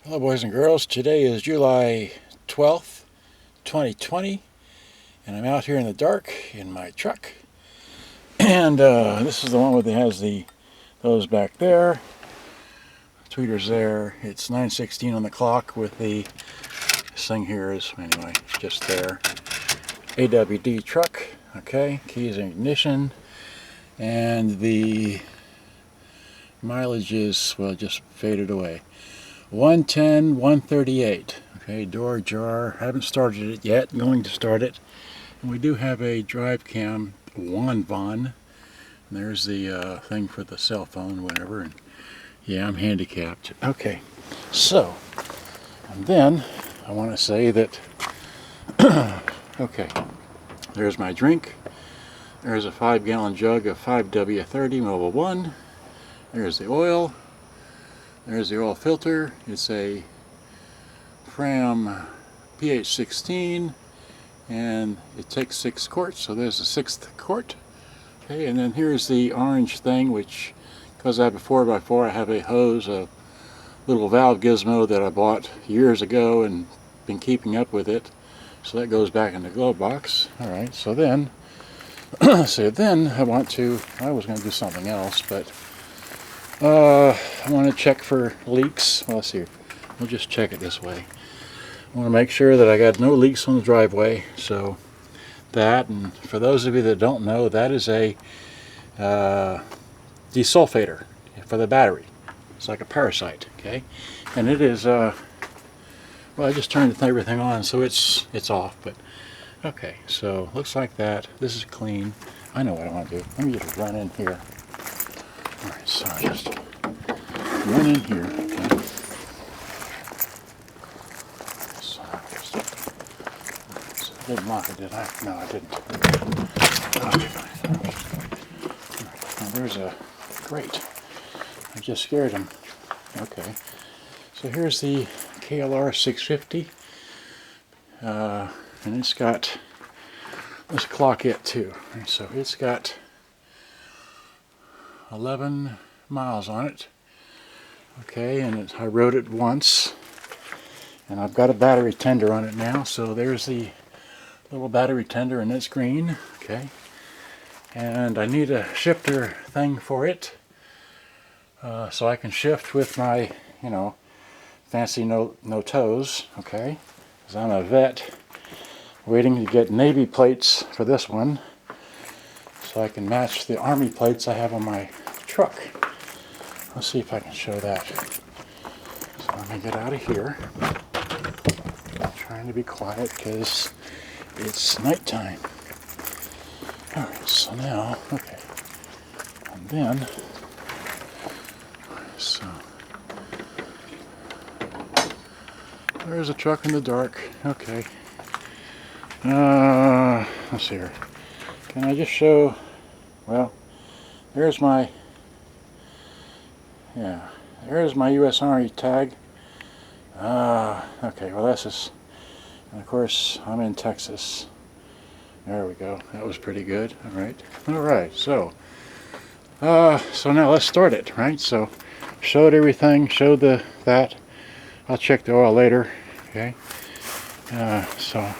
Hello boys and girls, today is July 12th, 2020, and I'm out here in the dark in my truck, and this is the one that has those back there, tweeters there. It's 9:16 on the clock with this thing here is, anyway, just there. AWD truck, okay, keys and ignition, and the mileage is, well, just faded away. 110, 138. Okay, door ajar. Haven't started it yet. Going to start it. And we do have a drive cam, Mobil-1. There's the thing for the cell phone, whatever. And yeah, I'm handicapped. Okay, so, and then I want to say that, okay, there's my drink. There's a 5-gallon jug of 5W30 Mobil-1. There's the oil. There's the oil filter. It's a Mobil-1 PH16 and it takes 6 quarts, so there's the 6th quart. Okay, and then here's the orange thing, which, because I have a 4x4, I have a hose, a little valve gizmo that I bought years ago and been keeping up with it. So that goes back in the glove box. Alright, so then I was going to do something else, but I want to check for leaks. Well, let's see. We'll just check it this way. I want to make sure that I got no leaks on the driveway. So that, and for those of you that don't know, that is a desulfator for the battery. It's like a parasite, okay? And it is, well, I just turned everything on, so it's off. But okay, so looks like that. This is clean. I know what I want to do. Let me just run in here. Alright, so I just run in here, okay. So I didn't lock it, did I? No, I didn't. Okay, fine. Right. Now there's a grate. I just scared him. Okay. So here's the KLR650. And it's got, let's clock it too. And so it's got 11 miles on it. Okay, and I rode it once, and I've got a battery tender on it now. So there's the little battery tender, and it's green. Okay, and I need a shifter thing for it, so I can shift with my, fancy no toes. Okay, because I'm a vet, waiting to get Navy plates for this one, so I can match the Army plates I have on my truck. Let's see if I can show that. So let me get out of here. I'm trying to be quiet because it's nighttime. Alright, so now, okay. And then, so, there's a truck in the dark. Okay. Let's see here. Can I just show, well, there's my, there's my U.S. Army tag. Okay, well that's just, and of course I'm in Texas. There we go. That was pretty good. Alright, so now let's start it, right? So showed everything, showed that. I'll check the oil later. Okay. So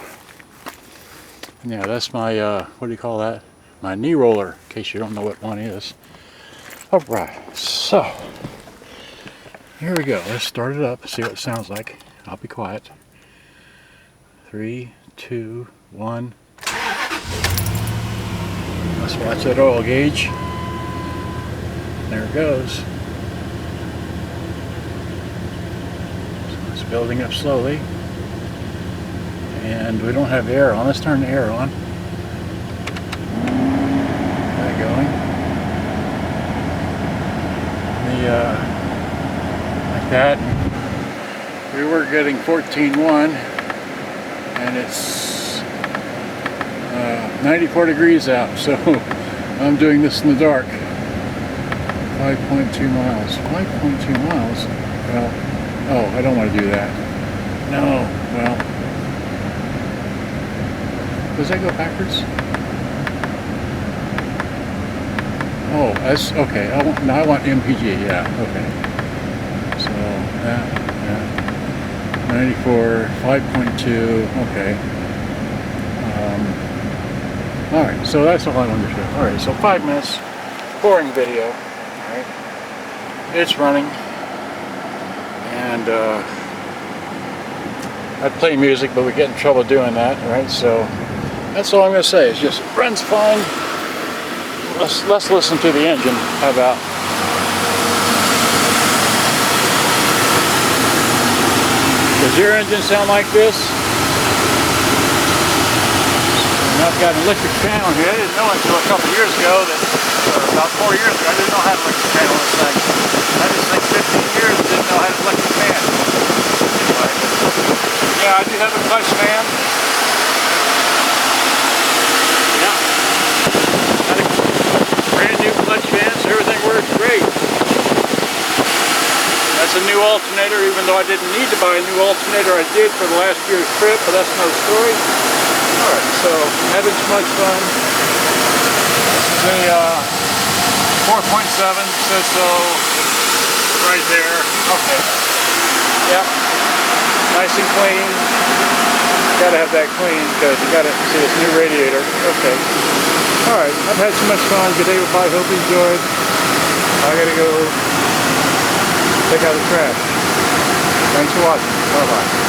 yeah, that's my what do you call that? My knee roller, in case you don't know what one is. Alright, so here we go. Let's start it up, see what it sounds like. I'll be quiet. 3, 2, 1. Let's watch that oil gauge. There it goes. So it's building up slowly. And we don't have the air on. Let's turn the air on. That going. Like that. We were getting 14.1, and it's 94 degrees out, so I'm doing this in the dark. 5.2 miles. 5.2 miles? Well, oh, I don't want to do that. No, well, does that go backwards? Oh, that's okay. I want MPG. Yeah. Okay. So yeah. 94, 5.2, okay. Alright, so that's all I wanted to show. Alright, so 5 minutes, boring video. Alright, it's running. And I'd play music, but we get in trouble doing that, right? So that's all I'm going to say. It's just, it runs fine. Let's listen to the engine. How about? Does your engine sound like this? And I've got an electric fan on here. I didn't know until a couple years ago, about 4 years ago, I didn't know how to electric fan on this thing. I just think 15 years and didn't know how to electric fan. Anyway, yeah, I do have a clutch fan. Yeah. Got a brand new clutch fan, so everything works great. That's a new alternator, even though I didn't need to buy a new alternator. I did for the last year's trip, but that's another story. Alright, so having so much fun. This is a 4.7, says so right there. Okay. Yep. Nice and clean. Gotta have that clean because you gotta see this new radiator. Okay. Alright, I've had so much fun. Good day, bye. Hope you enjoyed. I gotta go take out the trash. Thanks for watching. Bye bye.